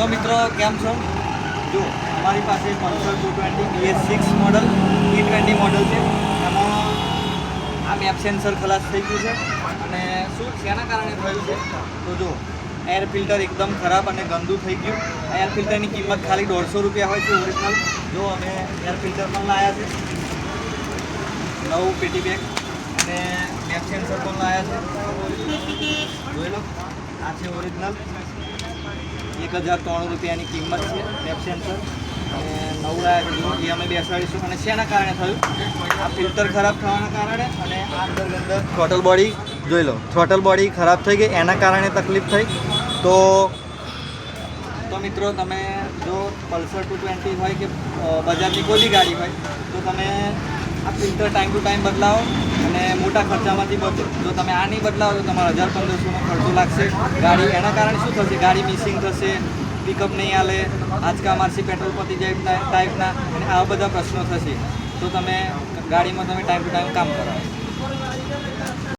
તો મિત્રો કેમ છો? જો અમારી પાસે Pulsar 220 BS6 model E20 model છે. એમાં આ મેપ સેન્સર ખલાસ થઈ ગયું છે અને શું શેના કારણે થયું છે તો જો એર ફિલ્ટર એકદમ ખરાબ અને ગંદુ થઈ ગયું. આ એર ફિલ્ટરની કિંમત ખાલી 150 રૂપિયા હોય છે ઓરિજિનલ. જો અમે એર ફિલ્ટર પણ લાવ્યા છે, નવું પેટી બેગ, અને મેપ સેન્સર પણ લાવ્યા છે. જોઈ લો, આ છે ઓરિજિનલ. 1093 રૂપિયાની કિંમત છે મેપ સેન્સર અને નવું લાવ્યા છે. એ અમે બેસાડીશું. અને શેના કારણે થયું? આ ફિલ્ટર ખરાબ થવાના કારણે અને આ અંદર થ્રોટલ બોડી જોઈ લો, થ્રોટલ બોડી ખરાબ થઈ ગઈ, એના કારણે તકલીફ થઈ. તો મિત્રો તમે જો પલ્સર 220 હોય કે બજાજની કોઈ બી ગાડી હોય તો તમે આ ફિલ્ટર ટાઈમ ટુ ટાઈમ બદલાવો અને મોટા ખર્ચામાંથી બચો. જો તમે આ નહીં બદલાવો તો તમારે 1000-1500નો ખર્ચો લાગશે ગાડી. એના કારણે શું થશે? ગાડી મિસિંગ થશે, પિકઅપ નહીં આલે, આંચકા મારસી, પેટ્રોલ પતી જાય ટાઈપના, અને આવા બધા પ્રશ્નો થશે. તો તમે ગાડીમાં તમે ટાઈમ ટુ ટાઈમ કામ કરાવો.